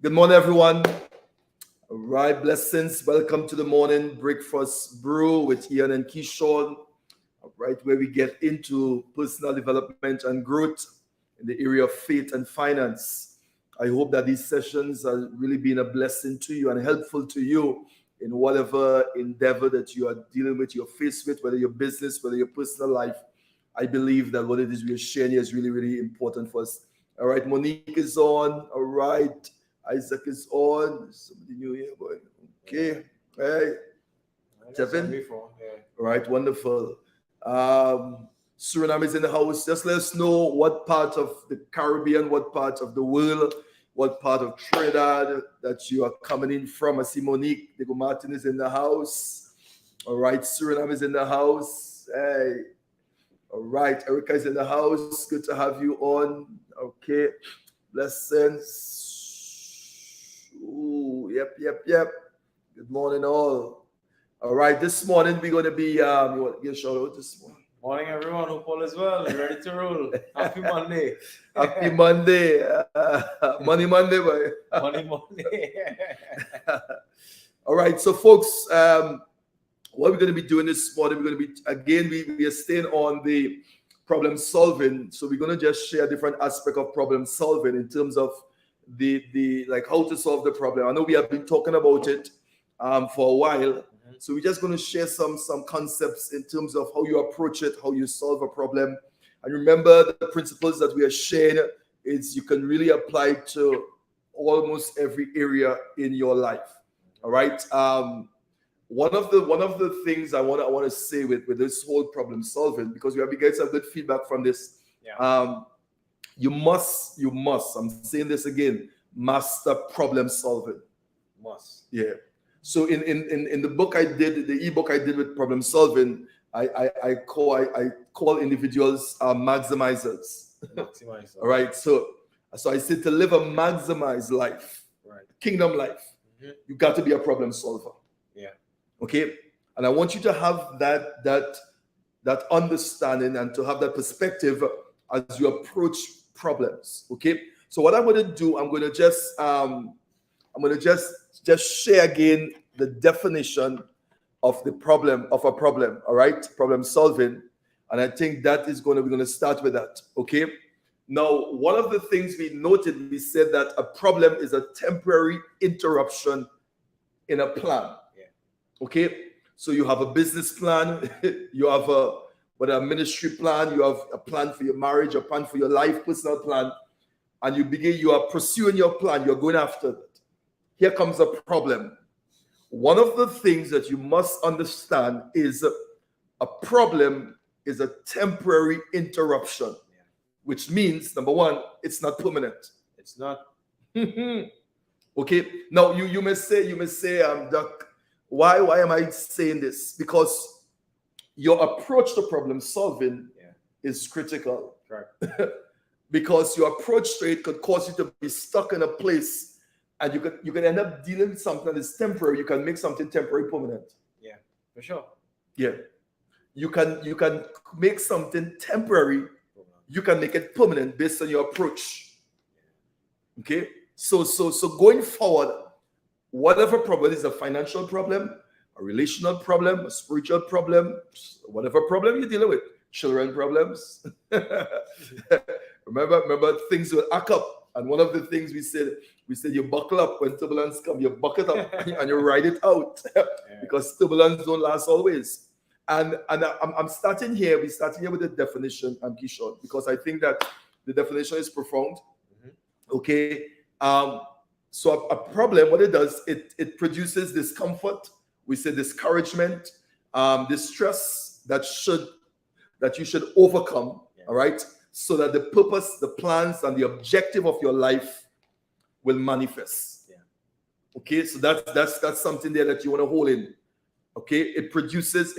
Good morning, everyone. All right, blessings. Welcome to the morning breakfast brew with Ian and Keyshawn. All right, where we get into personal development and growth in the area of faith and finance. I hope that these sessions are really being a blessing to you and helpful to you in whatever endeavor that you are dealing with, you're faced with, whether your business, whether your personal life. I believe that what it is we are sharing here is really, really important for us. All right, Monique is on. All right. Isaac is on. Somebody new here, boy. Okay. Hey. Kevin. All right, wonderful. Suriname is in the house. Just let us know what part of the Caribbean, what part of the world, what part of Trinidad that you are coming in from. I see Monique Diego Martin is in the house. All right, Suriname is in the house. Hey. All right, Erica is in the house. Good to have you on. Okay. Blessings. Ooh, yep. Good morning, all. All right, this morning we're going to be, you want to give a shout out this morning? Morning, everyone. Hope all is well. Ready to roll. Happy Monday. Happy Monday. Money Monday, boy. Money Monday. All right, so folks, what we're going to be doing this morning, we're going to be, again, we are staying on the problem solving. So we're going to just share different aspects of problem solving in terms of the like how to solve the problem. I know we have been talking about it for a while. So we're just going to share some concepts in terms of how you approach it, how you solve a problem. And remember, the principles that we are sharing is you can really apply to almost every area in your life. All right. One of the things I want to say with this whole problem solving, because we have been getting some good feedback from this. Yeah. You must, I'm saying this again, master problem solving. Must. Yeah. So in the book I did, the ebook I did with problem solving, I call individuals maximizers. Maximize. All right. So I said to live a maximized life, right, kingdom life, you got to be a problem solver. Yeah. Okay. And I want you to have that understanding and to have that perspective as you approach problems. Okay. So what I'm going to do, I'm going to just share again the definition of the problem of a problem. All right, problem solving, and I think that is we're going to start with that. Okay. Now, one of the things we noted, we said that a problem is a temporary interruption in a plan. Yeah. Okay. So you have a business plan, you have a ministry plan, you have a plan for your marriage, a plan for your life, personal plan, and you are pursuing your plan, you're going after it. Here comes a problem. One of the things that you must understand is a problem is a temporary interruption, which means, number one, it's not permanent. It's not. Okay. Now you may say, Doc, why am I saying this? Because your approach to problem solving is critical. Correct. Because your approach to it could cause you to be stuck in a place, and you can end up dealing with something that is temporary. You can make something temporary permanent. Yeah, for sure. Yeah. You can make something temporary, you can make it permanent based on your approach. Okay? So going forward, whatever problem is, a financial problem, a relational problem, a spiritual problem, whatever problem you're dealing with, children problems. remember things will act up. And one of the things we said you buckle up when turbulence come, you buckle up and you ride it out. Because turbulence don't last always. And I'm starting here. We're starting here with the definition, Kishore, because I think that the definition is profound. Okay. So a problem, what it does, it produces discomfort. We say discouragement, distress that you should overcome. All right. So that the purpose, the plans, and the objective of your life will manifest. Yeah. Okay. So that's something there that you want to hold in. Okay. It produces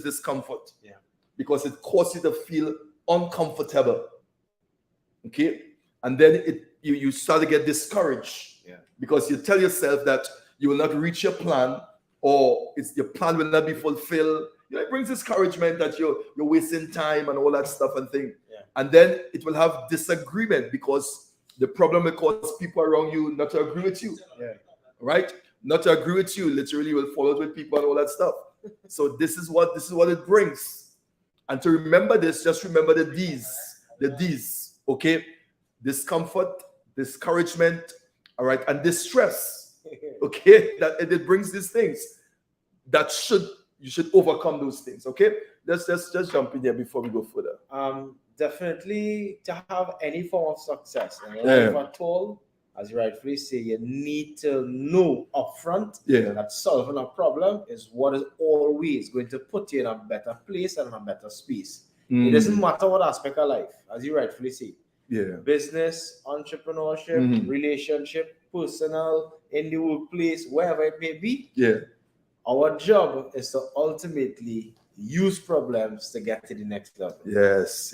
discomfort. Yeah. Because it causes you to feel uncomfortable. Okay. And then you start to get discouraged. Yeah. Because you tell yourself that you will not reach your plan, or your plan will not be fulfilled. It brings discouragement that you're wasting time and all that stuff and thing. Yeah. And then it will have disagreement, because the problem will cause people around you not to agree with you. Yeah. Right? Not to agree with you. Literally, you will fall out with people and all that stuff. So this is what it brings. And to remember this, just remember the D's. Okay? Discomfort, discouragement, all right, and distress. Okay? That it brings these things that you should overcome those things. Okay? Let's just jump in here before we go further. Definitely, to have any form of success in life at all, as you rightfully say, you need to know upfront that solving a problem is what is always going to put you in a better place and in a better space. It doesn't matter what aspect of life, as you rightfully say. Yeah. Business, entrepreneurship, relationship, personal, in the workplace, wherever it may be. Yeah. Our job is to ultimately use problems to get to the next level. Yes.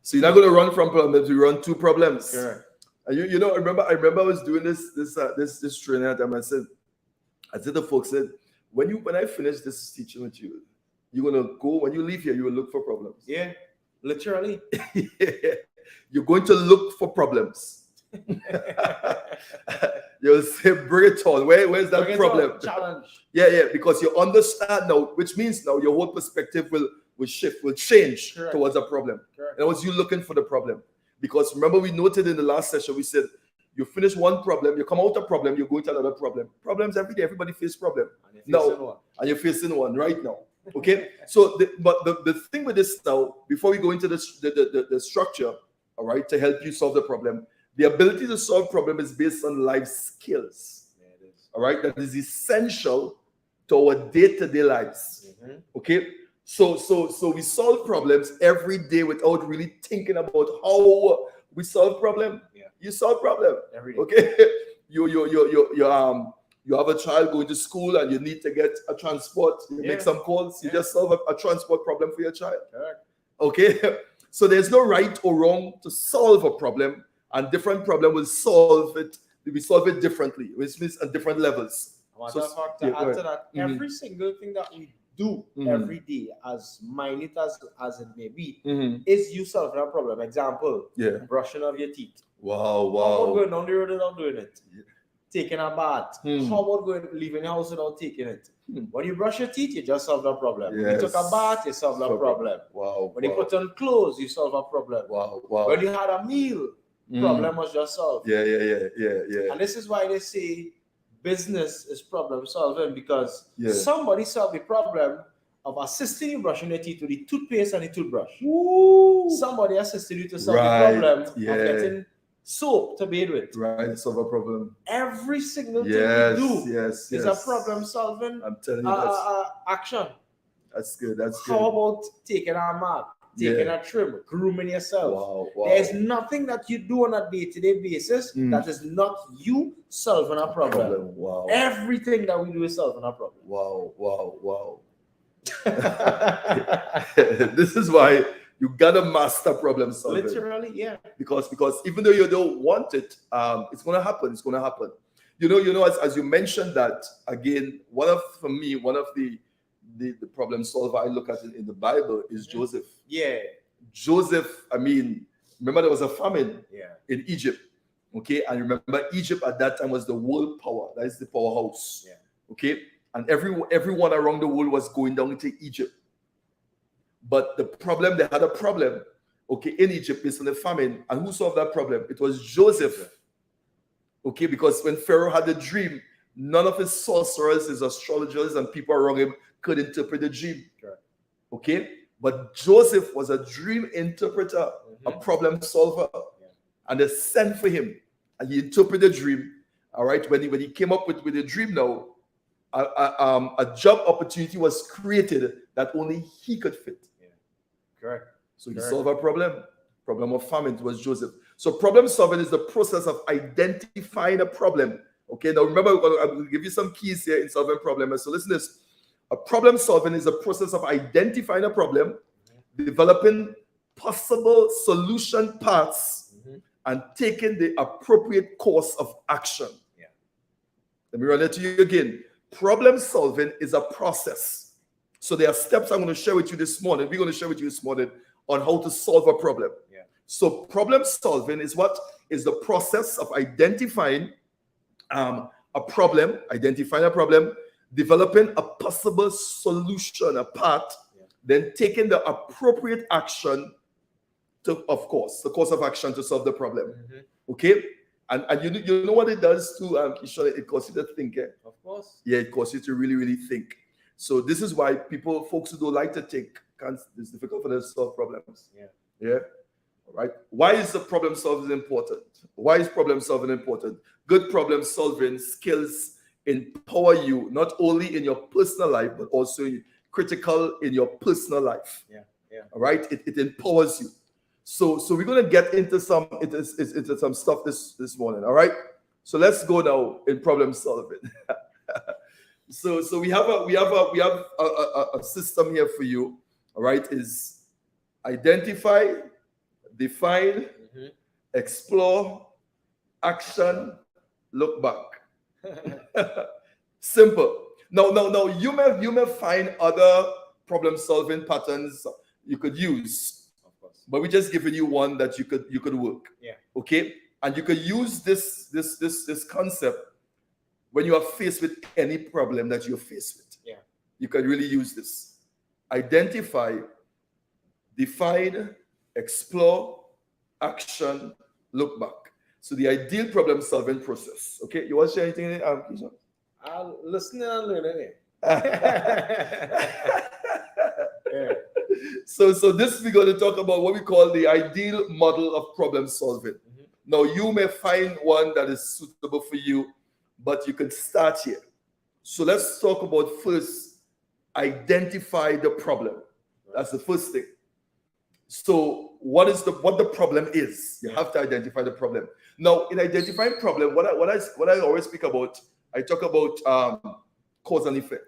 So you're not going to run from problems, you run to problems. Sure. And I remember I was doing this training at time. I said to the folks, when I finish this teaching with you, you're gonna go, when you leave here, you will look for problems. Yeah, literally. You're going to look for problems. You'll say, bring it on. Where's that problem? Challenge. Yeah, because you understand now, which means now your whole perspective will shift, will change towards a problem. Correct. And was you looking for the problem? Because remember, we noted in the last session, we said, you finish one problem, you come out of problem, you go into another problem. Problems every day, everybody faces problem. And you're facing one right now. Okay? So, the thing with this now, before we go into the structure, all right, to help you solve the problem, the ability to solve problem is based on life skills. Yeah, it is. All right? That is essential to our day-to-day lives. Mm-hmm. Okay? So we solve problems every day without really thinking about how we solve problem. Yeah. You solve problem every day. Okay? You have a child going to school and you need to get a transport. You make some calls. You just solve a transport problem for your child. Correct. Okay? So there's no right or wrong to solve a problem, and different problem will solve it. We solve it differently, which means at different levels. To add to that, every single thing that we do every day, as minute as it may be, is you solving a problem. Example, brushing of your teeth. Wow. How about going down the road without doing it? Taking a bath. How about leaving your house without taking it? When you brush your teeth, you just solve a problem. Yes. When you took a bath, you solve a problem. Wow. When you put on clothes, you solve a problem. Wow. When you had a meal, problem was just solved. Yeah. And this is why they say business is problem solving, because somebody solved the problem of assisting you brushing your teeth with the toothpaste and the toothbrush. Woo. Somebody assisted you to solve the problem of getting soap to bathe with. Right, solve a problem. Every single thing you do is a problem solving action. That's good. How about taking a mark, taking a trim, grooming yourself? Wow. There's nothing that you do on a day-to-day basis that is not you solving a problem. Wow. Everything that we do is solving a problem. Wow. This is why You gotta master problem solving. Literally, yeah. Because even though you don't want it, it's gonna happen. It's gonna happen. You know, as you mentioned that again, one of the problem solver I look at in the Bible is Joseph. Yeah. Joseph, I mean, remember there was a famine in Egypt. Okay, and remember Egypt at that time was the world power. That is the powerhouse. Yeah. Okay, and everyone around the world was going down into Egypt. But they had a problem, okay, in Egypt based on the famine. And who solved that problem? It was Joseph. Okay, because when Pharaoh had the dream, none of his sorcerers, his astrologers, and people around him could interpret the dream. Correct. Okay, but Joseph was a dream interpreter, a problem solver, and they sent for him, and he interpreted the dream. All right, when he came up with the dream, now a job opportunity was created that only he could fit. Yeah. Correct. So he solved a problem of famine. It was Joseph. So problem solving is the process of identifying a problem. Okay, now remember, I will give you some keys here in solving problems. So listen to this. A problem solving is a process of identifying a problem, developing possible solution paths, and taking the appropriate course of action. Yeah. Let me run it to you again. Problem solving is a process. So there are steps I'm going to share with you this morning. We're going to share with you this morning on how to solve a problem. Yeah. So problem solving is the process of identifying a problem, developing a possible solution, a path, then taking the appropriate action the course of action to solve the problem. Okay? And you know what it does too, it causes you to think. Of course. Yeah, it causes you to really, really think. So this is why folks who don't like to think, it's difficult for them to solve problems. Yeah. All right. Why is the problem solving important? Why is problem solving important? Good problem solving skills empower you not only in your personal life, but also critical in your personal life. Yeah. All right. It empowers you. So we're gonna get into some stuff this morning. All right. So let's go now in problem solving. So we have a system here for you. All right, is identify, define, explore, action, look back. Simple. Now you may find other problem solving patterns you could use, of course, but we're just giving you one that you could work. Yeah. Okay, and you could use this concept when you are faced with any problem that you're faced with. Yeah. You can really use this. Identify, define, explore, action, look back. So the ideal problem solving process. Okay, you want to share anything, Keisha? I'll listen and learn it. Yeah. So this we're going to talk about what we call the ideal model of problem solving. Now you may find one that is suitable for you, but you can start here. So let's talk about first, identify the problem. That's the first thing. So what the problem is? You have to identify the problem. Now, in identifying problem, what I always speak about, I talk about cause and effect.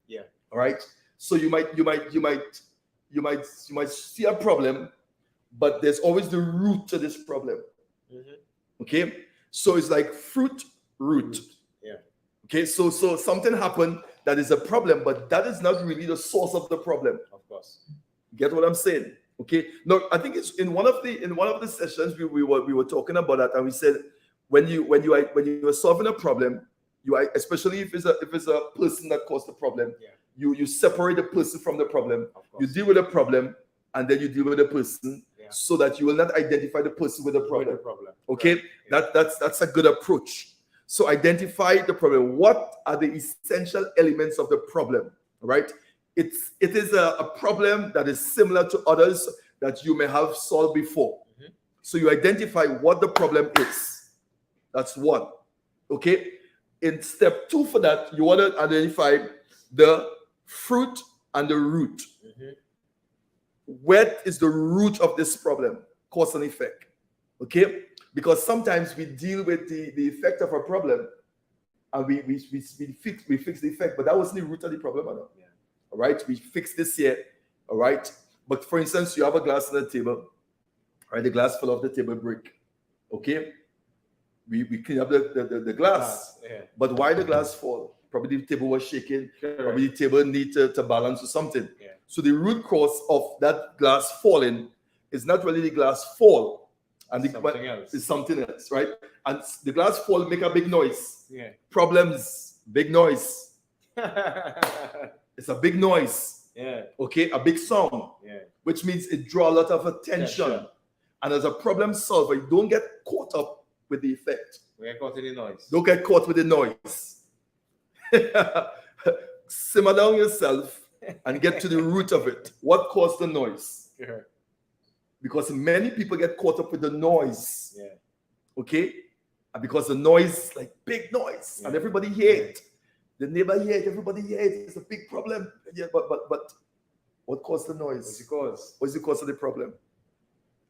Yeah. All right. So you might see a problem, but there's always the root to this problem. Okay. So it's like fruit, root. Yeah. Okay. So something happened that is a problem, but that is not really the source of the problem. Of course. Get what I'm saying? Okay. No, I think it's in one of the sessions we were talking about that, and we said when you are solving a problem, especially if it's a person that caused the problem, you separate the person from the problem. You deal with the problem, and then you deal with the person, so that you will not identify the person with the problem. Okay, right. That's a good approach. So identify the problem. What are the essential elements of the problem? Right? It is a problem that is similar to others that you may have solved before. So you identify what the problem is. That's one. Okay. In step 2 for that, you want to identify the fruit and the root. What is the root of this problem? Cause and effect. Okay? Because sometimes we deal with the effect of a problem and we fix the effect, but that wasn't the root of the problem. All right? We fix this here. All right? But for instance, you have a glass on the table, right? The glass fell off the table brick. Okay? We clean up the glass. But why the glass fall? Probably the table was shaking. Probably the table need to balance or something. So the root cause of that glass falling is not really the glass fall. And it's something else, right? And the glass fall make a big noise. Problems, big noise. It's a big noise. Okay, a big sound. Which means it draw a lot of attention. And as a problem solver, you don't get caught up with the effect. We get caught in the noise. Don't get caught with the noise. Simmer down yourself and get to the root of it. What caused the noise? Because many people get caught up with the noise. Okay? And because the noise, like big noise, and everybody hear it. The neighbor hear it, everybody hear it. It's a big problem. But what caused the noise? What's the cause? What's the cause of the problem?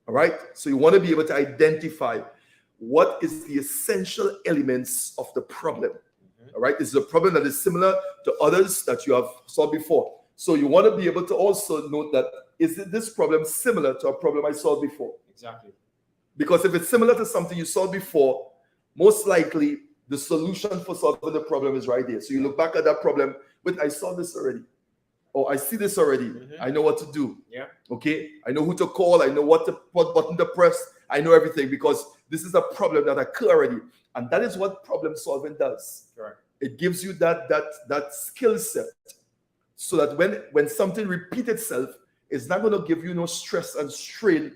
All right? So you want to be able to identify what is the essential elements of the problem. All right? This is a problem that is similar to others that you have saw before. So you want to be able to also note that, is this problem similar to a problem I saw before? Exactly. Because if it's similar to something you saw before, most likely the solution for solving the problem is right there. So you look back at that problem, but I saw this already. Or I see this already. I know what to do. Okay? I know who to call. I know what button to press. I know everything because this is a problem that occurred already. And that is what problem solving does. It gives you that skill set so that when something repeats itself, it's not going to give you no stress and strain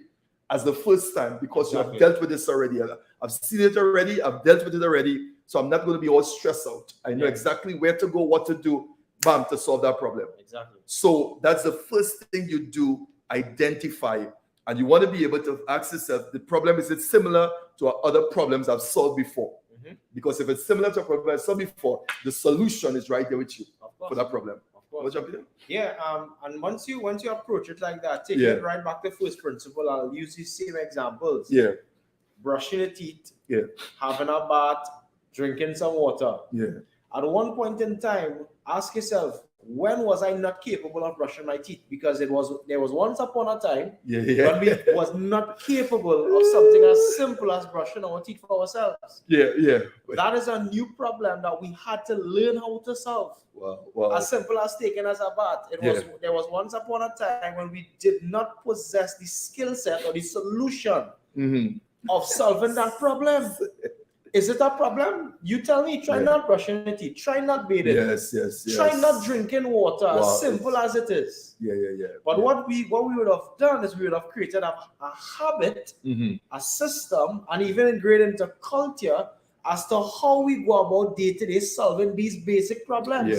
as the first time because you have dealt with this already. I've seen it already. I've dealt with it already. So I'm not going to be all stressed out. I know exactly where to go, what to do, bam, to solve that problem. Exactly. So that's the first thing you do, identify. And you want to be able to ask yourself, the problem, is it similar to other problems I've solved before? Because if it's similar to a problem I've solved before, the solution is right there with you for that problem. Of course. And once you approach it like that, take it right back to first principle. I'll use these same examples. Brushing your teeth, having a bath, drinking some water. At one point in time, ask yourself, when was I not capable of brushing my teeth? Because there was once upon a time when we was not capable of something as simple as brushing our teeth for ourselves. That is a new problem that we had to learn how to solve. Wow. As simple as taking as a bath. There was once upon a time when we did not possess the skill set or the solution of solving that problem. Is it a problem? You tell me. Try not brushing your teeth. Try not bathing. Yes. Try not drinking water. As simple as it is. But what we would have done is we would have created a habit, a system, and even ingrained into culture as to how we go about day-to-day solving these basic problems.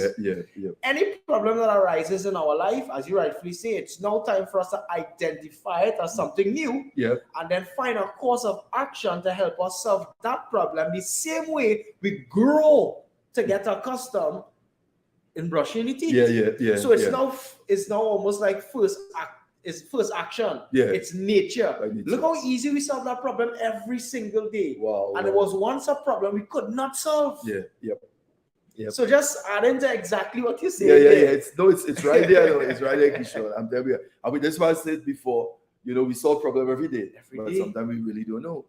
Any problem that arises in our life, as you rightfully say, it's now time for us to identify it as something new and then find a course of action to help us solve that problem the same way we grow to get accustomed in brushing the teeth. So it's now almost like first action. It's nature. Look how easy we solve that problem every single day. And it was once a problem we could not solve. So just add into exactly what you say. It's right there. It's right there, Kishore. I'm telling you. I mean, that's why I said before. We solve problem every day. But sometimes we really don't know.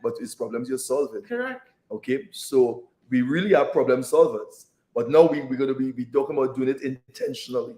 But it's problems you're solving. Correct. Okay. So we really are problem solvers. But now we're going to be talking about doing it intentionally.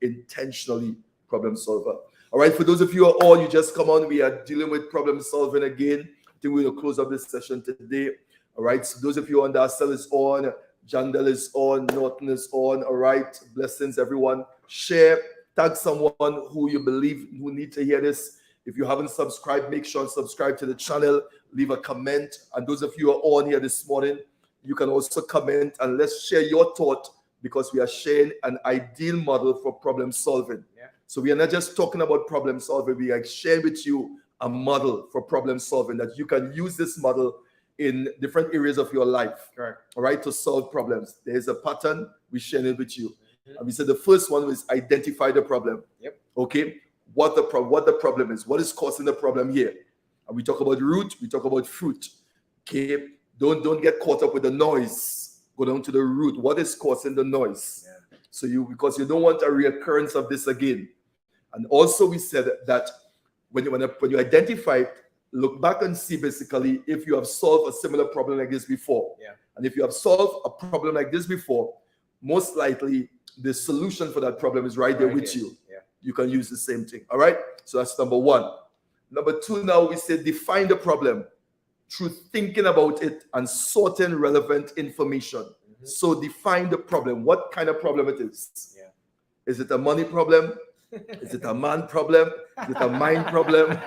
Intentionally. Problem solver. All right, for those of you who are on, you just come on. We are dealing with problem solving again. I think we're going to close up this session today. All right, so those of you on, Darcel is on, Jandel is on, Norton is on. All right, blessings, everyone. Share, tag someone who you believe who need to hear this. If you haven't subscribed, make sure and subscribe to the channel. Leave a comment. And those of you who are on here this morning, you can also comment and let's share your thought because we are sharing an ideal model for problem solving. So we are not just talking about problem solving. We are sharing with you a model for problem solving that you can use this model in different areas of your life. All right, to solve problems. There's a pattern. We share it with you. And we said the first one was identify the problem. Okay, what the problem is. What is causing the problem here? And we talk about root. We talk about fruit. Okay, don't get caught up with the noise. Go down to the root. What is causing the noise? So because you don't want a reoccurrence of this again. And also we said that when you identify it, look back and see basically if you have solved a similar problem like this before. Yeah. And if you have solved a problem like this before, most likely the solution for that problem is right there with you. Yeah. You can use the same thing. All right. So that's number one. Number two, now we say define the problem through thinking about it and sorting relevant information. So define the problem. What kind of problem it is? Yeah. Is it a money problem? Is it a man problem? Is it a mind problem?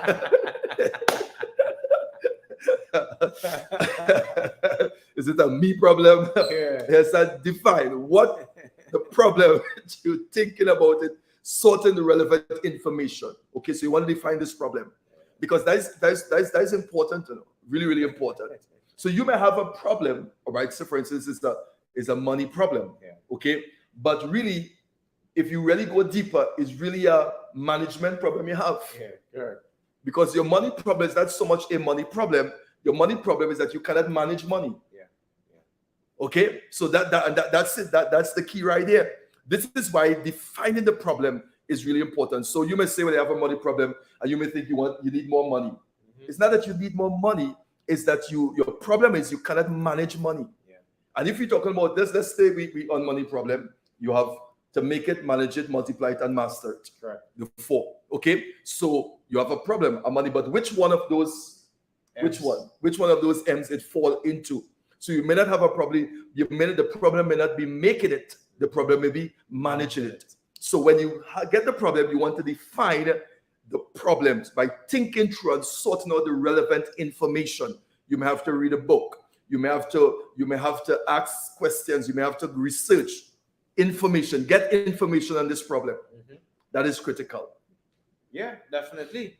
Is it a me problem? Yeah. Yes, and define what the problem you're thinking about it, sorting the relevant information. Okay, so you want to define this problem because that is important to know. Really, really important. So you may have a problem, all right? So for instance, it's a money problem. Yeah. Okay, but really, if you really go deeper, it's really a management problem you have. Yeah. Sure. Because your money problem is not so much a money problem. Your money problem is that you cannot manage money. Yeah. Okay, so that's it. That's the key right there. This is why defining the problem is really important. So you may say when you have a money problem, and you may think you need more money. It's not that you need more money. It's that your problem is you cannot manage money. Yeah. And if you're talking about this, let's say we on money problem, you have to make it, manage it, multiply it, and master it. Correct. The four. Okay, so you have a problem, a money, but which one of those? M's. Which one of those M's it fall into? So you may not have a problem. The problem may not be making it. The problem may be managing it. So when you get the problem, you want to define the problems by thinking through and sorting out the relevant information. You may have to read a book. You may have to ask questions. You may have to research information. Get information on this problem. That is critical. Yeah, definitely.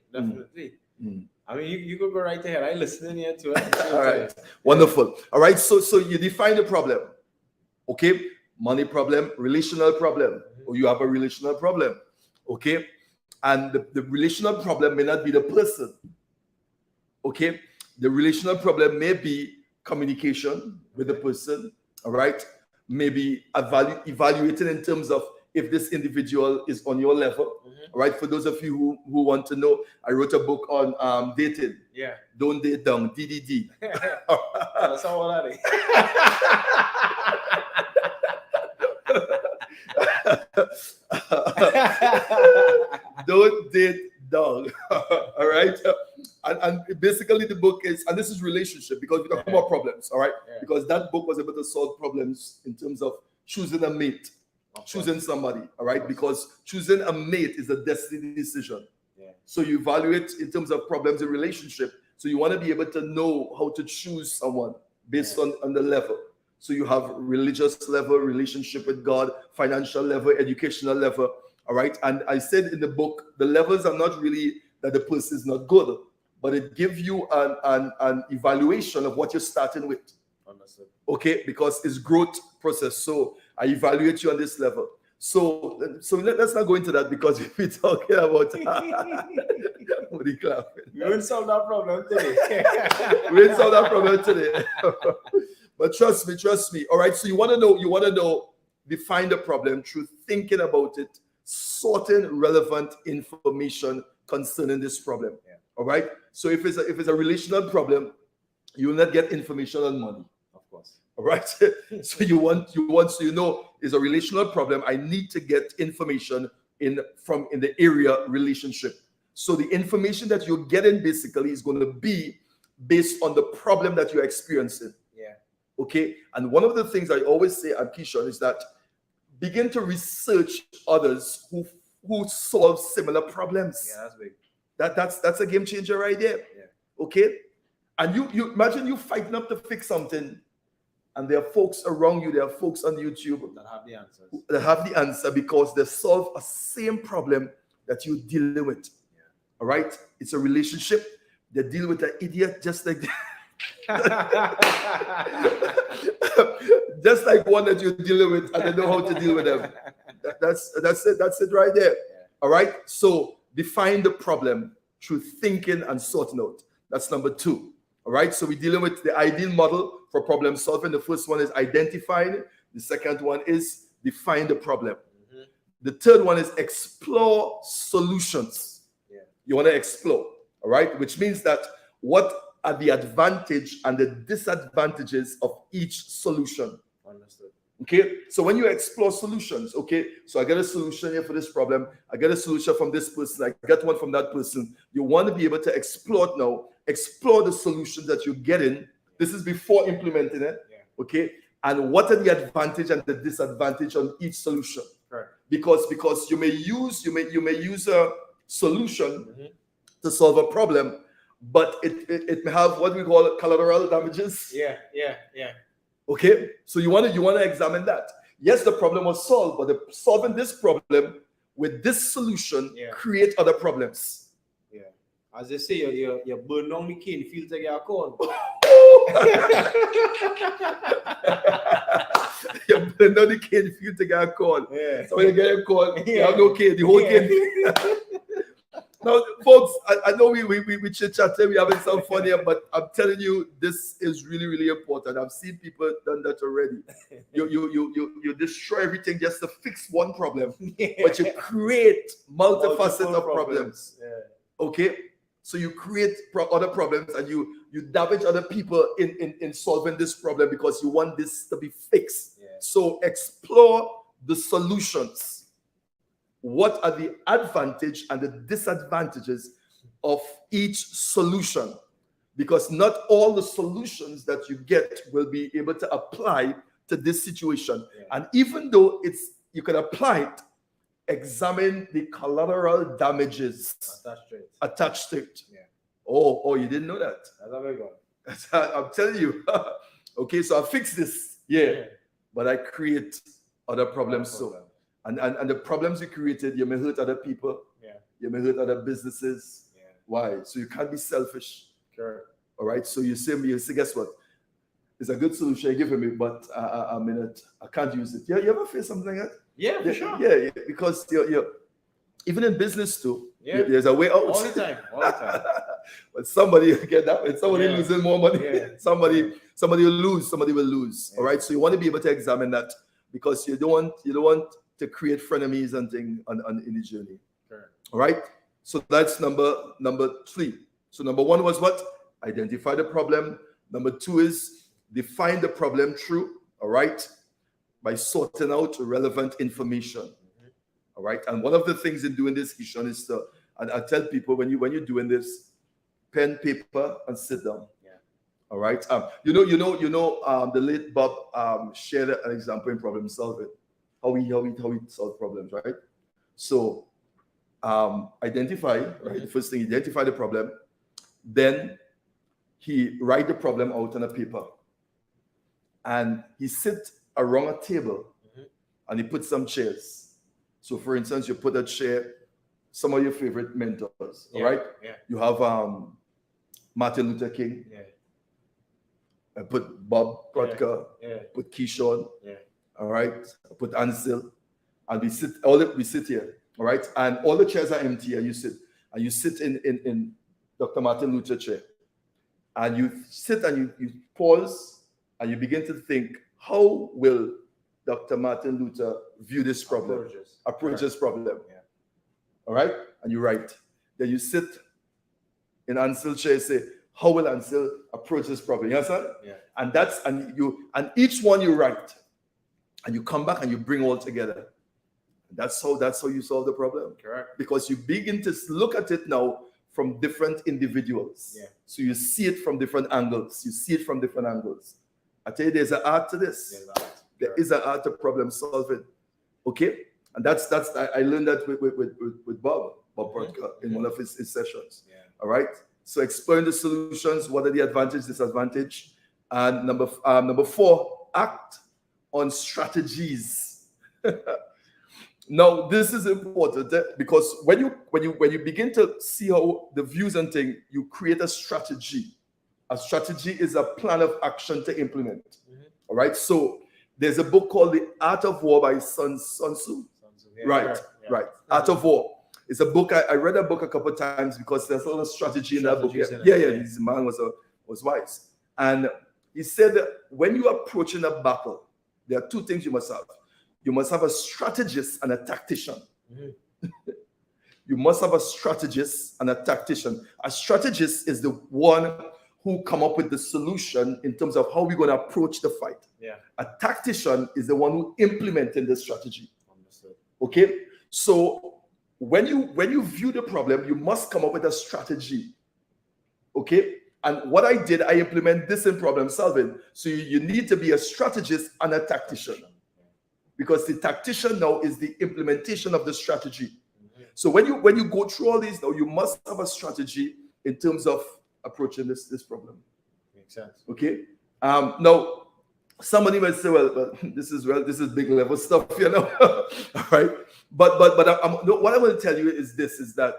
I mean, you could go right ahead. I listening here to it. All right, wonderful. All right, so you define the problem. Okay, money problem, relational problem, or you have a relational problem. Okay, and the relational problem may not be the person. Okay, the relational problem may be communication with the person. All right, maybe evaluating in terms of if this individual is on your level. All right, for those of you who want to know, I wrote a book on dating. Yeah. Don't Date down, DDD. That's all that is. Don't date down. All right. And basically the book is, and this is relationship because we talk about problems. All right. Yeah. Because that book was able to solve problems in terms of choosing a mate. Choosing somebody, all right, because choosing a mate is a destiny decision. Yeah. So you evaluate in terms of problems in relationship. So you want to be able to know how to choose someone based on the level. So you have religious level, relationship with God, financial level, educational level, all right. And I said in the book, the levels are not really that the person is not good, but it gives you an evaluation of what you're starting with. Understood. Okay, because it's growth process. So I evaluate you on this level. So let's not go into that because if we're talking about we won't solve that problem today. We won't solve that problem today. But trust me. All right. So you want to know, define the problem through thinking about it, sorting relevant information concerning this problem. Yeah. All right. So if it's a relational problem, you will not get information on money. All right. So you want to know is a relational problem. I need to get information in the area relationship. So the information that you're getting basically is going to be based on the problem that you're experiencing. Yeah. Okay. And one of the things I always say at Keyshawn is that begin to research others who solve similar problems. Yeah, that's big. That's a game changer right there. Yeah. Okay. And you imagine you fighting up to fix something. And there are folks around you, there are folks on YouTube that have the answers. That have the answer because they solve a same problem that you're dealing with. Yeah. All right? It's a relationship. They deal with an idiot just like just like one that you're dealing with, and they know how to deal with them. That's it. That's it right there. Yeah. All right? So define the problem through thinking and sorting out. That's number 2. All right, so we're dealing with the ideal model for problem solving. The first one is identifying. The second one is define the problem. The third one is explore solutions. Yeah. You want to explore, all right? Which means that what are the advantage and the disadvantages of each solution? Understood. Okay, so when you explore solutions, okay, so I get a solution here for this problem, I get a solution from this person, I get one from that person. You want to be able to explore now, explore the solutions that you're getting. This is before implementing it, okay, and what are the advantage and the disadvantage on each solution? Right. Because you may use a solution to solve a problem, but it may have what we call collateral damages. Yeah. Okay, so you want to examine that. Yes, the problem was solved, but solving this problem with this solution create other problems. Yeah, as they say, you burn down the cane field to get a corn. You burn down the cane field to get a corn. Yeah. So when you get a corn, you have no cane, the whole cane. Now, folks, I know we chit-chatting, we're having some fun here, but I'm telling you, this is really, really important. I've seen people done that already. You destroy everything just to fix one problem, but you create multifaceted of problems. Yeah. Okay? So you create other problems and you damage other people in solving this problem because you want this to be fixed. Yeah. So explore the solutions. What are the advantage and the disadvantages of each solution? Because not all the solutions that you get will be able to apply to this situation. Yeah. And even though you can apply it, examine the collateral damages attached to it. Yeah. Oh, you didn't know that? That's a very good. I'm telling you. Okay, so I fix this. Yeah. But I create other problems. So. And the problems you created, you may hurt other people. Yeah. You may hurt other businesses. Yeah. Why? So you can't be selfish. Sure. All right. So you say, guess what? It's a good solution you're giving me, but I can't use it. Yeah. You ever face something like that? Yeah, for sure. Yeah. Because you're even in business too. Yeah. There's a way out. All the time. But somebody get that. When somebody losing more money, somebody will lose. Somebody will lose. Yeah. All right. So you want to be able to examine that because you don't want to create frenemies and things in the journey. Sure. All right. So that's number 3. So number 1 was what? Identify the problem. Number 2 is define the problem through, all right, by sorting out relevant information. All right. And one of the things in doing this, Kishan, is and I tell people when you're doing this, pen, paper, and sit down. Yeah. All right. The late Bob shared an example in problem solving. How we solve problems, right? So identify, right? The first thing, identify the problem. Then he write the problem out on a paper. And he sit around a table and he put some chairs. So for instance, you put a chair, some of your favorite mentors, all right? Yeah. You have Martin Luther King. Yeah. I put Bob Protka. Yeah. Put Keyshawn. Yeah. All right, I put Ansel, and we sit here, all right, and all the chairs are empty, and you sit in Dr. Martin Luther chair, and you sit and you pause, and you begin to think, how will Dr. Martin Luther view this problem, approach this problem, all right, and you write. Then you sit in Ansel's chair, say, how will Ansel approach this problem? You understand? Yeah. And each one you write. And you come back and you bring all together. That's how you solve the problem. Correct. Because you begin to look at it now from different individuals. Yeah. So you see it from different angles. I tell you, there's an art to this. There is an art to problem solving. Okay? And that's I learned that with Bob Protka in one of his sessions. Yeah. All right? So exploring the solutions, what are the advantage, disadvantage? And number 4, act on strategies. Now, this is important because when you begin to see how the views and things, you create a strategy. A strategy is a plan of action to implement. All right. So there's a book called The Art of War by Sun Tzu. Yeah, right. Art of War. It's a book I read a book a couple of times because there's a lot of strategy in that book. This man was wise, and he said that when you are approaching a battle, there are 2 things you must have. you must have a strategist and a tactician. You must have a strategist and a tactician. A strategist is the one who come up with the solution in terms of how we're going to approach the fight. Yeah. A tactician is the one who implemented the strategy. Understood. Okay? So when you view the problem, you must come up with a strategy. Okay? And what I did, I implement this in problem solving. So you need to be a strategist and a tactician. Because the tactician now is the implementation of the strategy. So when you go through all these now, you must have a strategy in terms of approaching this problem. Makes sense. Okay. Now somebody might say, well, this is big level stuff, you know. All right. But what I want to tell you is this: is that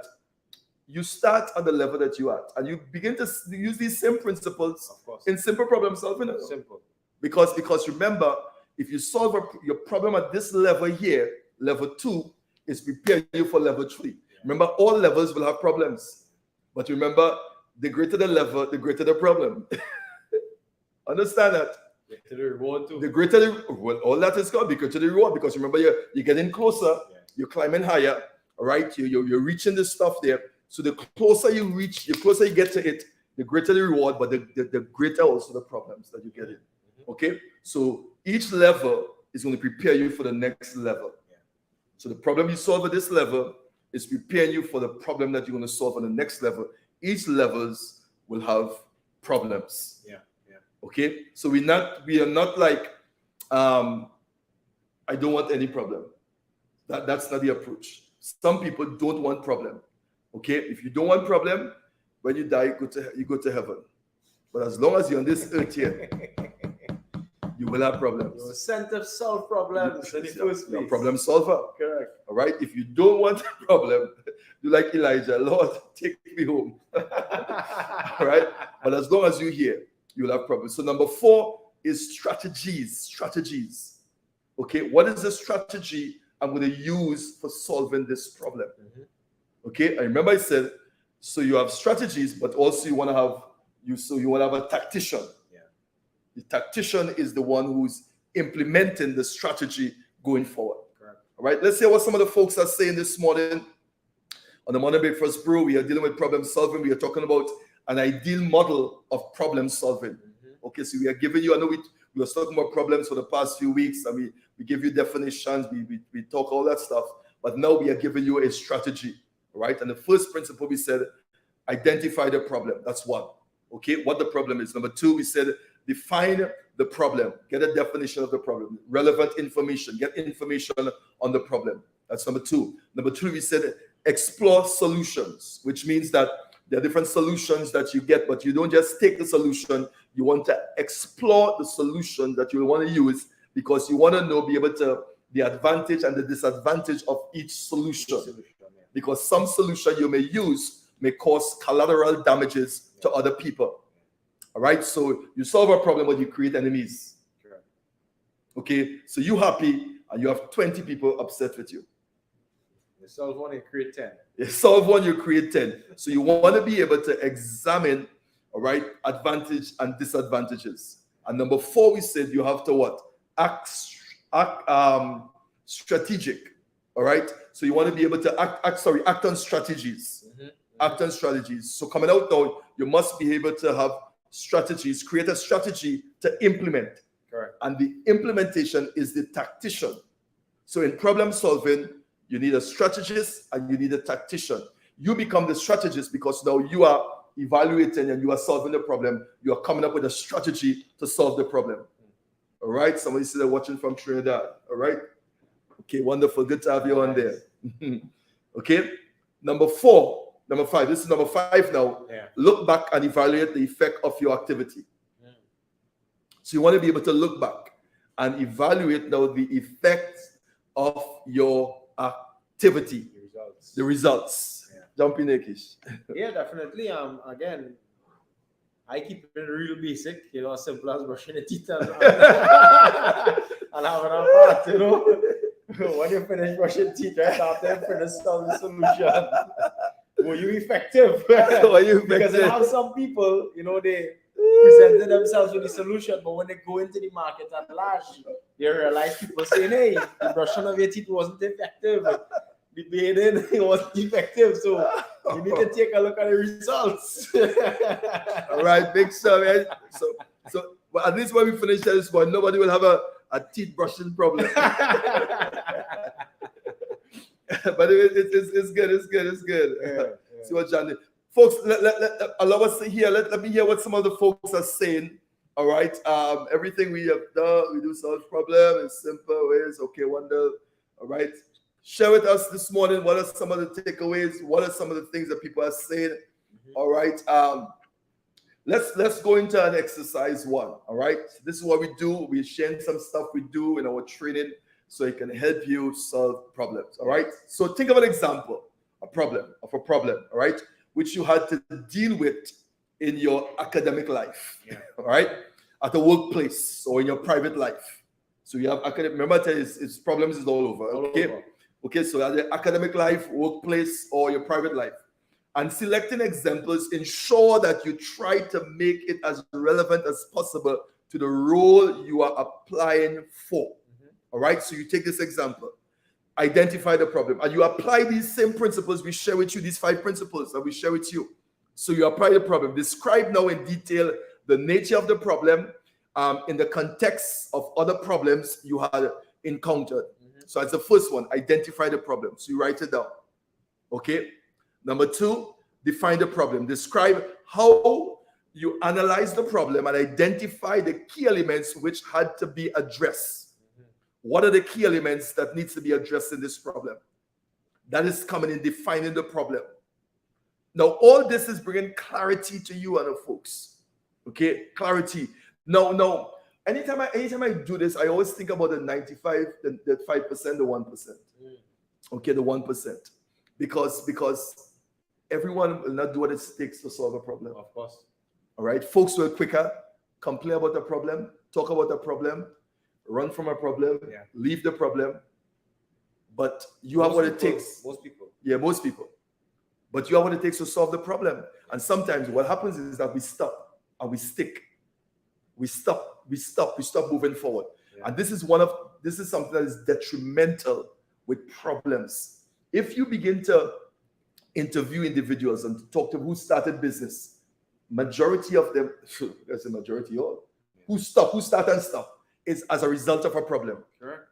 you start at the level that you're at, and you begin to use these same principles in simple problem solving. Simple. Because remember, if you solve your problem at this level here, level 2 is preparing you for level 3. Yeah. Remember, all levels will have problems. But remember, the greater the level, the greater the problem. Understand that? The greater the reward too. The greater all that is called, the greater the reward, because remember, you're getting closer, you're climbing higher, all right? You're reaching this stuff there. So the closer you reach, the closer you get to it, the greater the reward, but the greater also the problems that you get in. Okay? So each level is going to prepare you for the next level. Yeah. So the problem you solve at this level is preparing you for the problem that you're going to solve on the next level. Each levels will have problems. Yeah. Yeah. Okay? So we are not like I don't want any problem. That's not the approach. Some people don't want problem. Okay? If you don't want problem, when you die, you go to heaven. But as long as you're on this earth here, you will have problems. You're sent to solve problems in the first place. You're a problem solver. Correct. All right? If you don't want a problem, do like Elijah. Lord, take me home. All right? But as long as you're here, you'll have problems. So number 4 is strategies. Strategies. Okay? What is the strategy I'm going to use for solving this problem? Okay? I remember I said, so you have strategies, but also you want to have a tactician. The tactician is the one who's implementing the strategy going forward. Correct. All right, let's hear what some of the folks are saying this morning. On the Morning Breakfast Brew, we are dealing with problem solving. We are talking about an ideal model of problem solving. Okay, so we are giving you, I know we were talking about problems for the past few weeks, and we give you definitions, we talk all that stuff, but now we are giving you a strategy, right? And the first principle we said, identify the problem. That's 1. Okay, what the problem is. Number 2, we said, define the problem. Get a definition of the problem. Relevant information. Get information on the problem. That's number 2. Number 3, we said explore solutions, which means that there are different solutions that you get, but you don't just take the solution. You want to explore the solution that you want to use because you want to be able to the advantage and the disadvantage of each solution. Because some solution you may use may cause collateral damages to other people. All right, so you solve a problem, but you create enemies. Correct. Okay, so you happy, and you have 20 people upset with you. You solve one, you create 10. You solve one, you create 10. So you want to be able to examine, all right, advantage and disadvantages. And number 4, we said you have to what? Act strategic. All right, so you want to be able to act on strategies. Act on strategies. So coming out now, you must be able to have strategies, create a strategy to implement. Correct. And the implementation is the tactician. So in problem solving, you need a strategist and you need a tactician. You become the strategist because now you are evaluating and you are solving the problem. You are coming up with a strategy to solve the problem. All right. Somebody said they're watching from Trinidad. All right. Okay, wonderful. Good to have you on there. Okay. Number 5. This is number 5 now. Yeah. Look back and evaluate the effect of your activity. So you want to be able to look back and evaluate now the effects of your activity. The results. Yeah. Jump in, Akish. Yeah, definitely. Again, I keep it real basic, as simple as brushing the teeth and having a bath, When you finish brushing teeth, right after you finish solving the solution. Were you effective? Were you effective? Because I have some people, presented themselves with the solution, but when they go into the market at large, they realize people saying, hey, the brushing of your teeth wasn't effective. The bathing wasn't effective. So you need to take a look at the results. All right, big stuff. So well, at least when we finish this one, nobody will have a teeth brushing problem. But it's good. Yeah. See what John did. Folks, allow us to hear. Let me hear what some of the folks are saying. All right. Everything we have done, we do solve problem in simple ways. Okay, wonder. All right. Share with us this morning. What are some of the takeaways? What are some of the things that people are saying? Mm-hmm. All right. Let's go into an exercise one. All right. This is what we do. We're sharing some stuff we do in our training so it can help you solve problems. All right. So think of an example, a problem. All right, which you had to deal with in your academic life. Yeah. All right, at the workplace or in your private life. So you have academic. Remember, it's problems is all over. Okay. Okay. So at the academic life, workplace, or your private life. And selecting examples, ensure that you try to make it as relevant as possible to the role you are applying for. Mm-hmm. All right, so you take this example, identify the problem, and you apply these same principles we share with you, these 5 principles that we share with you. So you apply the problem. Describe now in detail the nature of the problem in the context of other problems you had encountered. Mm-hmm. So that's the first one, identify the problem. So you write it down. Okay. Number 2, define the problem. Describe how you analyze the problem and identify the key elements which had to be addressed. Mm-hmm. What are the key elements that needs to be addressed in this problem? That is coming in defining the problem. Now, all this is bringing clarity to you and the folks. Okay, clarity. No. Anytime I do this, I always think about the 95, the 5%, the 1%. Okay, the 1%. Because everyone will not do what it takes to solve a problem. Of course. All right. Folks will quicker complain about the problem, talk about the problem, run from a problem, leave the problem. But you have what it takes. Most people. Yeah, most people. But you have what it takes to solve the problem. And sometimes what happens is that we stop and we stick. We stop moving forward. Yeah. And this is something that is detrimental with problems. If you begin to interview individuals and talk to who started business, majority of them, there's a majority of who start and stop is as a result of a problem. Sure.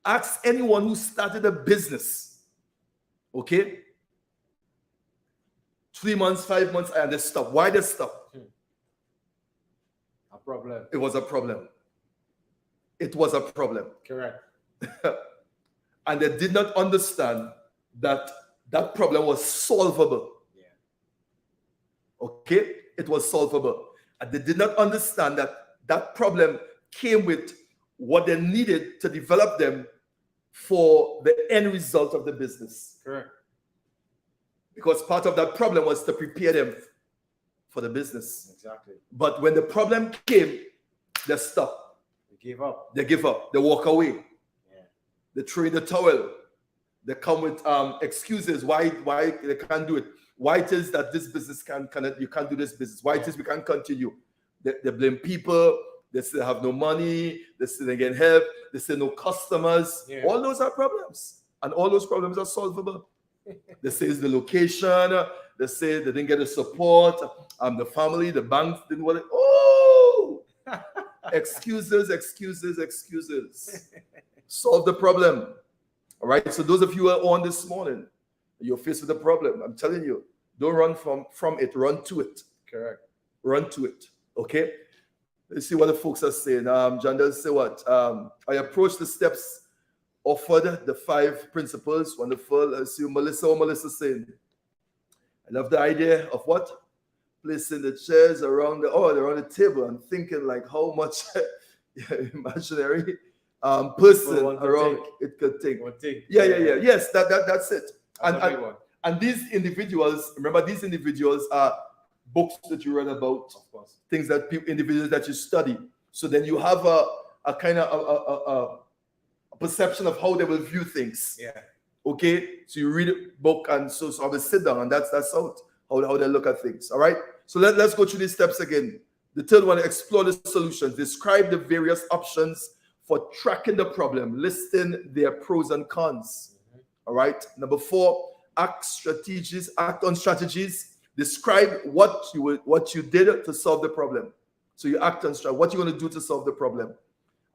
Ask anyone who started a business, okay? 3 months, 5 months, and they stop. Why they stop? A problem. It was a problem. It was a problem. Correct. And they did not understand that problem was solvable. Yeah. Okay? It was solvable. And they did not understand that problem came with what they needed to develop them for the end result of the business. Correct. Because part of that problem was to prepare them for the business. Exactly. But when the problem came, they stop. They give up. They give up. They walk away. Yeah. They throw in the towel. They come with excuses why they can't do it. Why it is that this business you can't do this business. Why it is we can't continue. They blame people. They say they have no money. They say they get help. They say no customers. Yeah. All those are problems. And all those problems are solvable. They say it's the location. They say they didn't get the support. The family, the bank didn't want it. Oh! Excuses. Solve the problem. All right. So those of you who are on this morning, you're faced with a problem. I'm telling you, don't run from it. Run to it. Correct. Run to it. Okay. Let's see what the folks are saying. John does say what? I approach the steps offered, the 5 principles. Wonderful. Let's see Melissa saying. I love the idea of what? Placing the chairs around the table and thinking like how much imaginary person around it could take. Yeah. Yes, that's it. And these individuals, remember, these individuals are books that you read about, of course, things that individuals that you study. So then you have a kind of a perception of how they will view things. Yeah. Okay. So you read a book, and so I will sit down, and that's how they look at things. All right. So let's go through these steps again. The third one, explore the solutions. Describe the various options for tracking the problem, listing their pros and cons. All right. Number 4, act on strategies. Describe what you did to solve the problem. So you act on what you're going to do to solve the problem.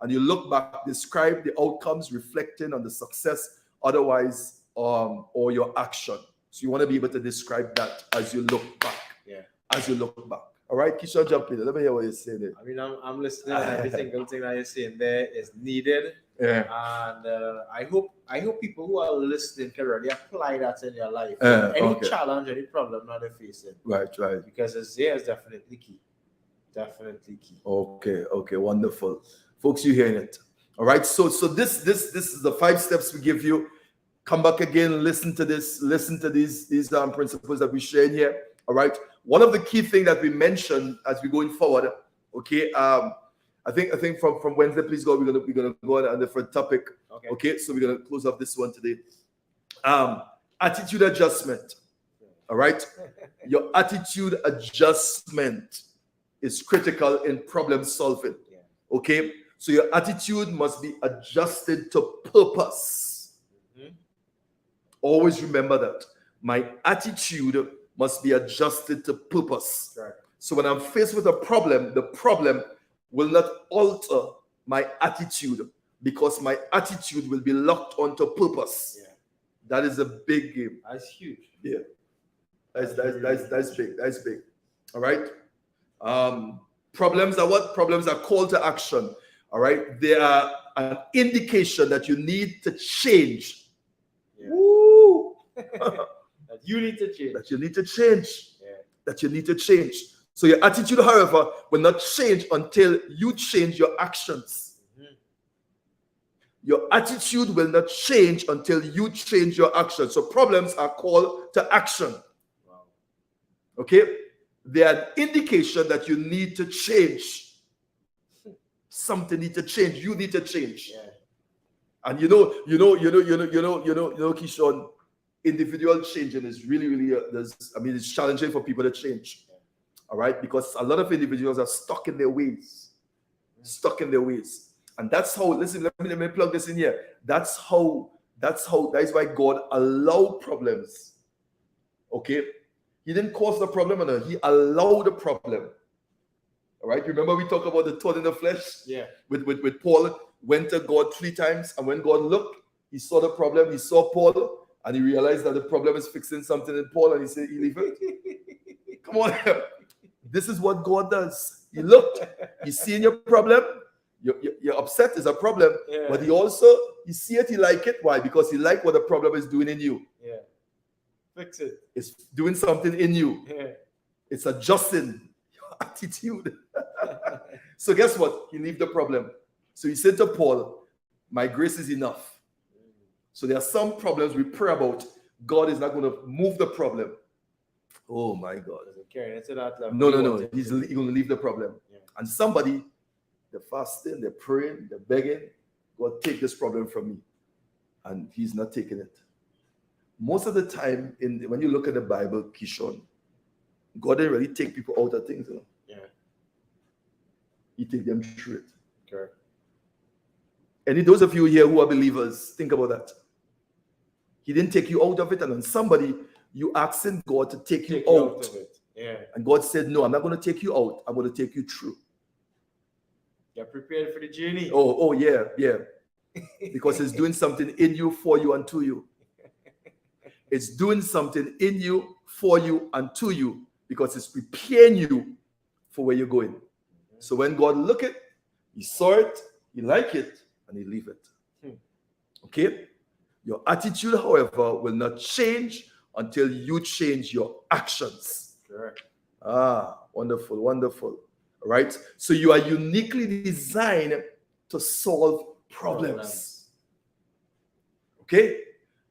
And you look back, describe the outcomes reflecting on the success otherwise or your action. So you want to be able to describe that as you look back. Yeah. As you look back. All right, Keisha, jump in. Let me hear what you're saying there. I mean, I'm listening, and every single thing that you're saying there is needed. Yeah. And I hope people who are listening can really apply that in your life. Any challenge, any problem that they're facing. Right. Because Isaiah is definitely key. Definitely key. Okay, wonderful. Folks, you hearing it. All right, so this is the 5 steps we give you. Come back again, listen to this, listen to these principles that we share in here. All right. One of the key things that we mentioned as we're going forward, okay. I think from Wednesday, please God, we're gonna go on a different topic. Okay. So we're gonna close off this one today. Attitude adjustment. All right. Your attitude adjustment is critical in problem solving. Okay. So your attitude must be adjusted to purpose. Always remember that. My attitude must be adjusted to purpose. Right. So when I'm faced with a problem, the problem will not alter my attitude because my attitude will be locked onto purpose. Yeah. That is a big game. That's huge. Yeah. That's big. That's big. All right. Problems are what? Problems are call to action. All right. They are an indication that you need to change. Yeah. Woo! That you need to change. That you need to change. Yeah. That you need to change. So your attitude, however, will not change until you change your actions. Mm-hmm. Your attitude will not change until you change your actions. So problems are called to action. Wow. Okay? They are an indication that you need to change. Something need to change. You need to change. Yeah. And you know, Keyshawn, individual changing is really, it's challenging for people to change. Yeah. All right? Because a lot of individuals are stuck in their ways. And that's how, listen, let me plug this in here. That is why God allowed problems. Okay? He didn't cause the problem, no, he allowed the problem. All right? Remember we talked about the thorn in the flesh? Yeah. With Paul, went to God 3 times, and when God looked, he saw the problem, he saw Paul, and he realized that the problem is fixing something in Paul, and he said, he leave it. Come on. This is what God does. He looked, he's seeing your problem, you're upset is a problem, yeah. But he see it, he like it. Why? Because he like what the problem is doing in you. Yeah. Fix it. It's doing something in you. Yeah. It's adjusting your attitude. So guess what? He leave the problem. So he said to Paul, my grace is enough. So there are some problems we pray about. God is not going to move the problem. Oh my God. No. He's going to leave the problem. Yeah. And somebody, they're fasting, they're praying, they're begging, God, take this problem from me. And he's not taking it. Most of the time, when you look at the Bible, Kishon, God didn't really take people out of things. Yeah. He take them through it. Correct. And those of you here who are believers, think about that. He didn't take you out of it, and on somebody, you asking God to take you out of it. Yeah. And God said, no, I'm not going to take you out. I'm going to take you through. You're prepared for the journey. Oh, yeah. Because it's doing something in you, for you, and to you. It's doing something in you, for you, and to you, because it's preparing you for where you're going. Mm-hmm. So when God look at, he saw it, he like it, and he leave it. Okay? Your attitude, however, will not change until you change your actions. Correct. Wonderful. All right? So you are uniquely designed to solve problems. Okay?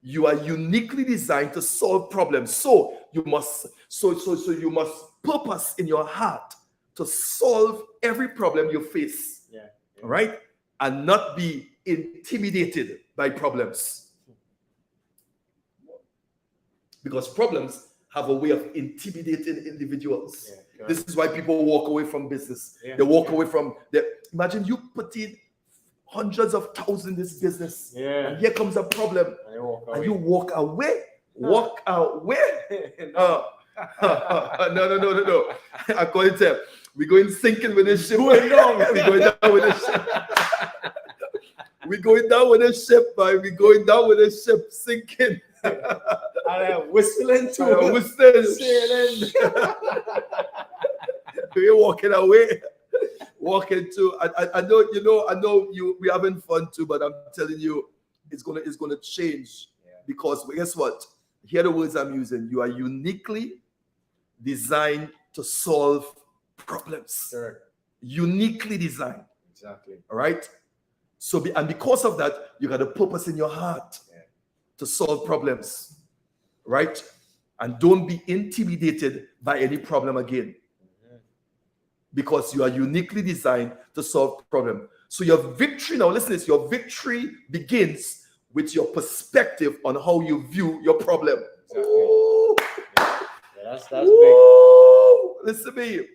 You are uniquely designed to solve problems. So you must purpose in your heart to solve every problem you face. Yeah. All right? And not be intimidated by problems. Because problems have a way of intimidating individuals. Correct. This is why people walk away from business. Yeah. They walk away from imagine you put in hundreds of thousands in this business. And here comes a problem. And you walk away. Walk away. No. According to him, we're going sinking with this ship. We're going down with this ship. We're going down with this ship, man. We're going down with this ship sinking. And whistling too. Sailing. We're walking away. Walking to. I know we're having fun too, but I'm telling you, it's gonna change. Because guess what? Here are the words I'm using. You are uniquely designed to solve problems. Sure. Uniquely designed. Exactly. All right? So, and because of that, you got a purpose in your heart to solve problems. Right? And don't be intimidated by any problem again. Because you are uniquely designed to solve problems. So your victory, now listen to this, your victory begins with your perspective on how you view your problem. Exactly. That's big. Listen to me.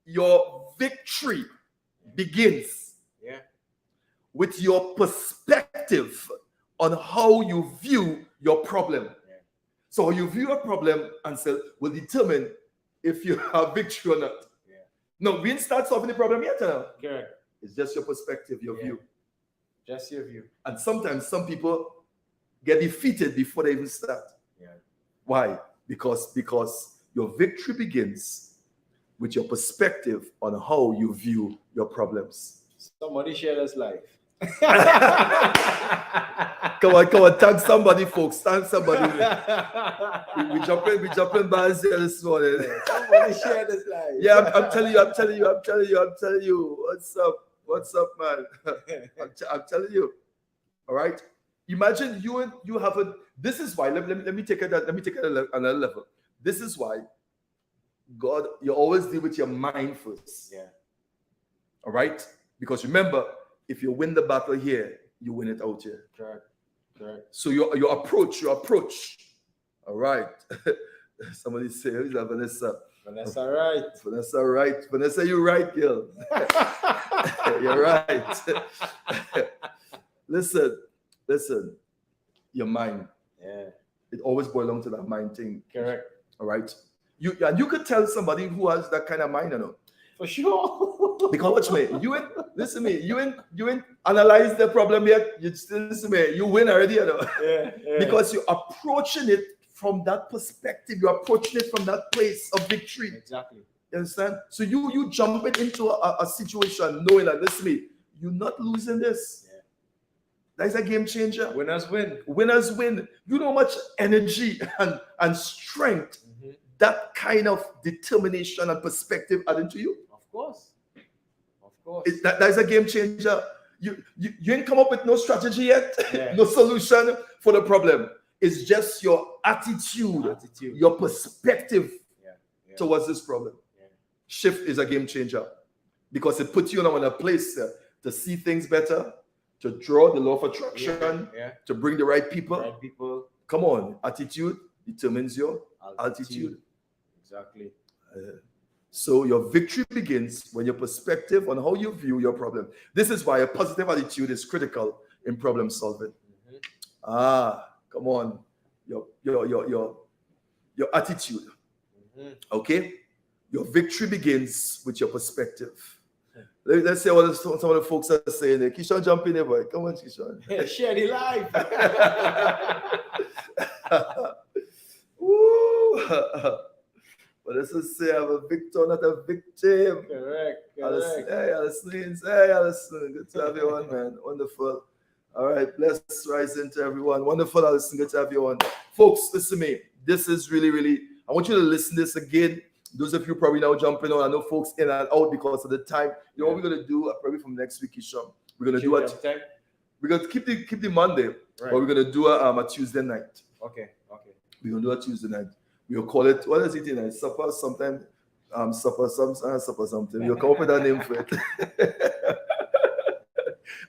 Your victory begins with your perspective on how you view your problem. So how you view your problem and say will determine if you have victory or not. No, we didn't start solving the problem yet. Correct. It's just your perspective, your view. Just your view. And sometimes some people get defeated before they even start. Why? Because your victory begins with your perspective on how you view your problems. Somebody share this life. Come on, thank somebody, folks. Thank somebody. we jumping bars here this morning. Somebody share this life. Yeah, I'm telling you. What's up, man? I'm telling you. All right. Imagine you have a. This is why. Let me take it. Let me take it another level. This is why God, you always deal with your mind first. All right. Because remember, if you win the battle here, you win it out here. Correct. So your approach. All right. Somebody say, who's that? Vanessa. Vanessa, right. Vanessa, you're right, girl. You're right. Listen. Your mind. It always boils down to that mind thing. Correct. All right. You could tell somebody who has that kind of mind, For sure. Because watch me. Listen to me. You ain't analyze the problem yet. You still listen to me. You win already, Because you're approaching it from that perspective. You're approaching it from that place of victory. Exactly. You understand? So you jumping into a situation knowing that, listen to me, you're not losing this. That's a game changer. Winners win. You know how much energy and strength that kind of determination and perspective add into you? Of course. That's a game changer. You ain't come up with no strategy yet, no solution for the problem. It's just your attitude. Your perspective towards this problem. Shift is a game changer because it puts you in a place to see things better, to draw the law of attraction, to bring the right people. Come on, attitude determines your altitude. Exactly. So your victory begins when your perspective on how you view your problem. This is why a positive attitude is critical in problem solving. Come on, your attitude. Okay, your victory begins with your perspective. Let's say what some of the folks are saying. Kishon, jump in there, boy. Come on, Kishon. Share the life. Woo. But let's just say I'm a victor, not a victim. Correct. Hey, Alison. Good to have you on, man. Wonderful. All right, bless rising to everyone. Wonderful, Alison. Good to have you on. Folks, listen to me. This is really, really, I want you to listen to this again. Those of you probably now jumping on. I know folks in and out because of the time. You know what we're going to do probably from next week, Isham? We're going to do it. We're going to keep the Monday, but we're going to do a Tuesday night. Okay. We're going to do a Tuesday night. We'll call it, what is it tonight? Supper sometime? Supper something. We'll come up with a name for it.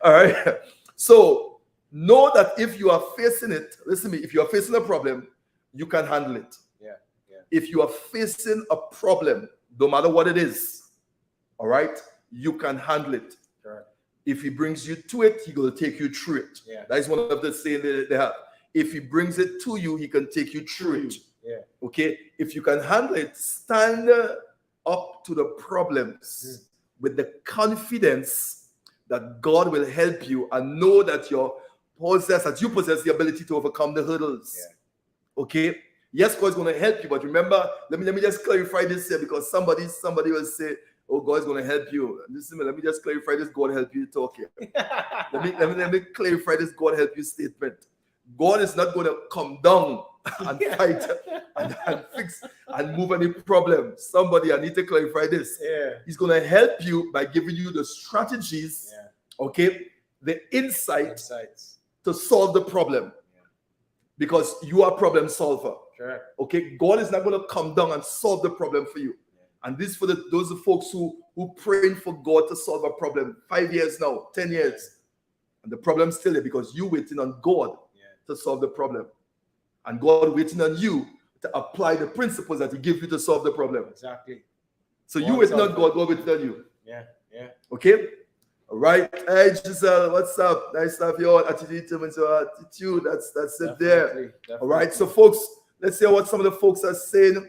All right. So know that if you are facing it, listen to me, if you are facing a problem, you can handle it. If you are facing a problem, no matter what it is, all right, you can handle it. Correct. If he brings you to it, he's going to take you through it. Yeah. That is one of the saying that they have. If he brings it to you, he can take you through it. Yeah. Okay? If you can handle it, stand up to the problems with the confidence that God will help you, and know that you possess the ability to overcome the hurdles. Yeah. Okay? Yes, God's going to help you, but remember, let me just clarify this here, because somebody will say, oh, God's going to help you. Listen, let me just clarify this God help you talk here. let me clarify this God help you statement. God is not going to come down and fight and fix and move any problem. Somebody, I need to clarify this. Yeah. He's going to help you by giving you the strategies, okay, the insights to solve the problem. Yeah. Because you are a problem solver. Correct. Okay, God is not going to come down and solve the problem for you. And this for those folks who praying for God to solve a problem 5 years now, 10 years. And the problem's still there because you waiting on God to solve the problem. And God waiting on you to apply the principles that he gives you to solve the problem. Exactly. So you waiting on God, God waiting on you. Yeah. Okay? All right. Hey, Giselle, what's up? Nice to have your attitude. That's it there. Definitely. All right. So folks, let's hear what some of the folks are saying.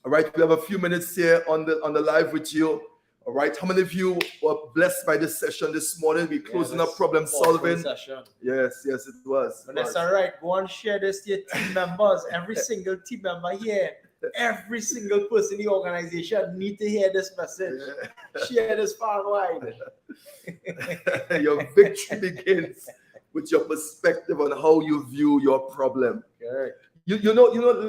All right, we have a few minutes here on the live with you. All right, how many of you were blessed by this session this morning? We're closing up problem solving. Session. Yes, it was. But that's all right. Go and share this to your team members. Every single team member here, every single person in the organization need to hear this message. Share this far and wide. Your victory begins with your perspective on how you view your problem. Okay. You know,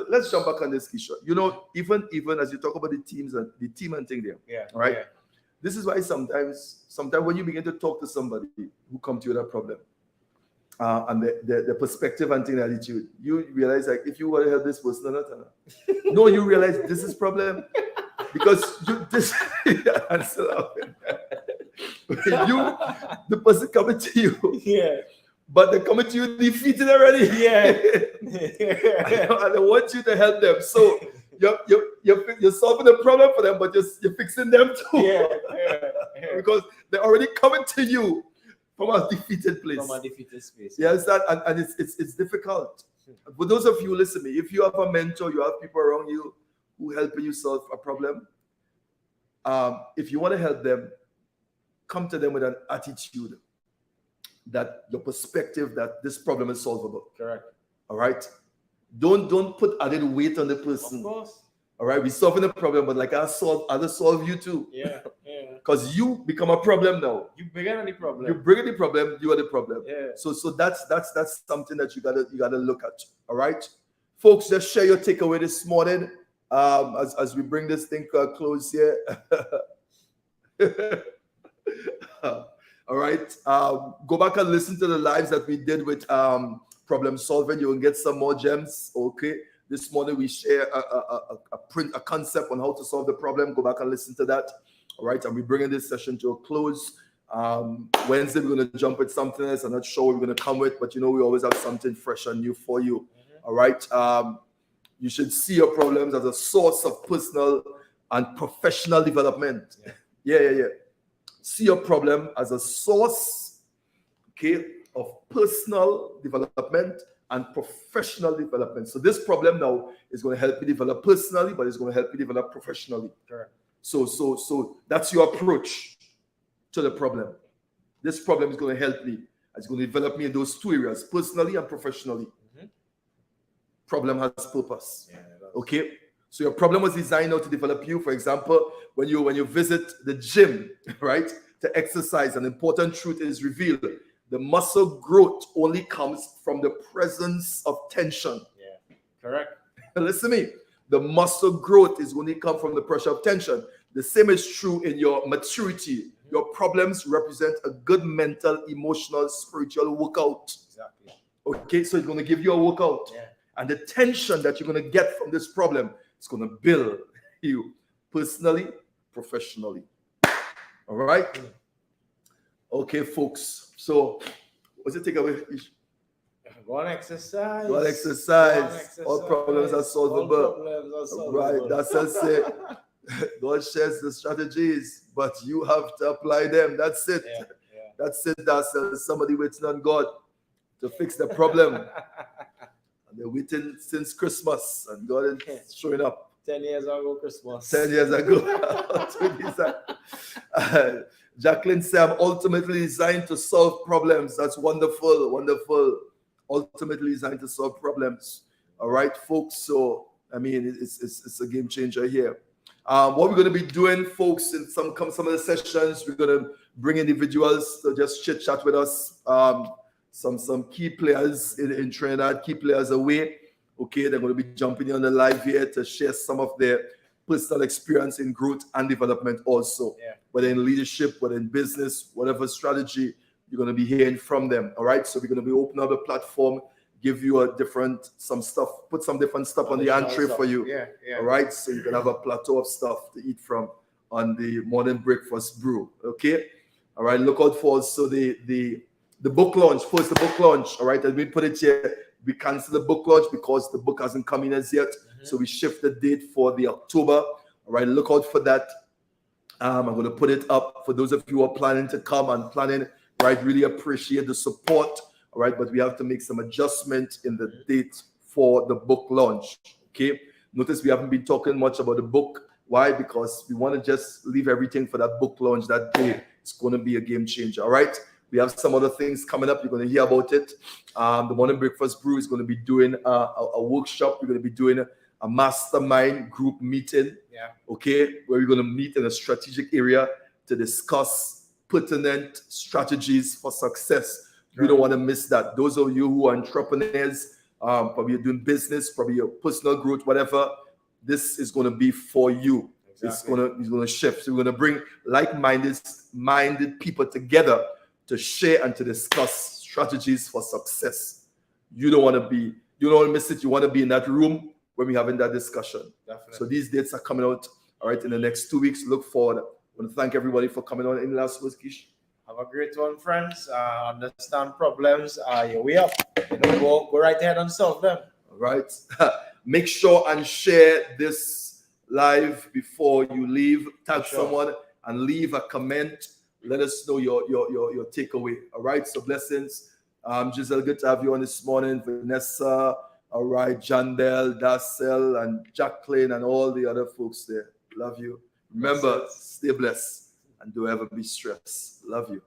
let's jump back on this issue. You know, even as you talk about the team and thing there. Yeah. Right. Yeah. This is why sometimes when you begin to talk to somebody who come to you with a problem, and the perspective and thing attitude, you realize like if you want to help this person or not, no, you realize this is problem because I'm still laughing. The person coming to you. Yeah. But they're coming to you defeated already. Yeah. And I want you to help them. So you're solving the problem for them, but you're fixing them too. Yeah. Because they're already coming to you from a defeated place. From a defeated space. Yeah, and it's difficult. For those of you listen to me, if you have a mentor, you have people around you who helping you solve a problem. If you want to help them, come to them with an attitude that your perspective that this problem is solvable. Correct. All right. Don't put added weight on the person. Of course. All right. We're solving the problem, but like others solve you too. Yeah. Because you become a problem now. You bigger than the problem. You bring the problem. You are the problem. Yeah. So that's something that you gotta look at. All right, folks. Just share your takeaway this morning. As we bring this thing to a close here. All right. Go back and listen to the lives that we did with problem solving. You will get some more gems. Okay. This morning we share a concept on how to solve the problem. Go back and listen to that. All right. And we're bringing this session to a close. Wednesday we're going to jump with something else. I'm not sure what we're going to come with, but we always have something fresh and new for you. Mm-hmm. All right. You should see your problems as a source of personal and professional development. Yeah. See your problem as a source, okay, of personal development and professional development. So this problem now is going to help you develop personally, but it's going to help you develop professionally. Sure. So that's your approach to the problem. This problem is going to help me. It's going to develop me in those two areas, personally and professionally. Mm-hmm. Problem has purpose. Yeah, okay. So your problem was designed now to develop you. For example, when you visit the gym, right, to exercise, an important truth is revealed. The muscle growth only comes from the presence of tension. Yeah, correct. Listen to me. The muscle growth is only come from the pressure of tension. The same is true in your maturity. Mm-hmm. Your problems represent a good mental, emotional, spiritual workout. Exactly. Okay, so it's going to give you a workout. Yeah. And the tension that you're going to get from this problem, it's going to build you personally, professionally. All right? Mm. Okay, folks. So, what's your takeaway? Go on exercise. Go on exercise. All problems are solvable. Right, that's it. God shares the strategies, but you have to apply them. That's it. Yeah. That's it. That's somebody waiting on God to fix the problem. And they're waiting since Christmas, and God is showing up. 10 years ago, Christmas. 10 years ago. Jacqueline said, I'm ultimately designed to solve problems. That's wonderful, wonderful. Ultimately designed to solve problems. All right, folks. So, I mean, it's a game changer here. What we're going to be doing, folks, in some of the sessions, we're going to bring individuals to just chit chat with us. Some key players in Trinidad, key players away. Okay, they're going to be jumping in on the live here to share some of their personal experience in growth and development also. Yeah. Whether in leadership, whether in business, whatever strategy, you're going to be hearing from them. All right, so we're going to be opening up a platform, give you some stuff, put some different stuff on the entree for you. Yeah. All right, so you can have a plateau of stuff to eat from on the morning breakfast brew. Okay, all right, look out for also the book launch. First, the book launch. All right, and we put it here. We cancel the book launch because the book hasn't come in as yet. So we shift the date for the October. All right, look out for that. I'm going to put it up for those of you who are planning to come and planning. Right, really appreciate the support. All right, but we have to make some adjustment in the date for the book launch. Okay, notice we haven't been talking much about the book. Why? Because we want to just leave everything for that book launch that day. It's going to be a game changer. All right. We have some other things coming up. You're going to hear about it. The Morning Breakfast Brew is going to be doing a workshop. We're going to be doing a mastermind group meeting. Yeah. Okay, where we're going to meet in a strategic area to discuss pertinent strategies for success. You don't want to miss that. Those of you who are entrepreneurs, probably you're doing business, probably your personal growth, whatever, this is going to be for you. Exactly. It's going to shift. So we're going to bring like-minded people together to share and to discuss strategies for success. You don't want to miss it. You want to be in that room when we're having that discussion. Definitely. So these dates are coming out, all right, in the next 2 weeks. Look forward. I want to thank everybody for coming on in last week, Kish. Have a great one, friends. Understand problems. Your way up. Go right ahead and solve them. All right. Make sure and share this live before you leave. Tag someone and leave a comment. Let us know your takeaway. All right. So blessings. Giselle, good to have you on this morning. Vanessa, all right, Jandel, Darcel, and Jacqueline, and all the other folks there. Love you. Remember, stay blessed and don't ever be stressed. Love you.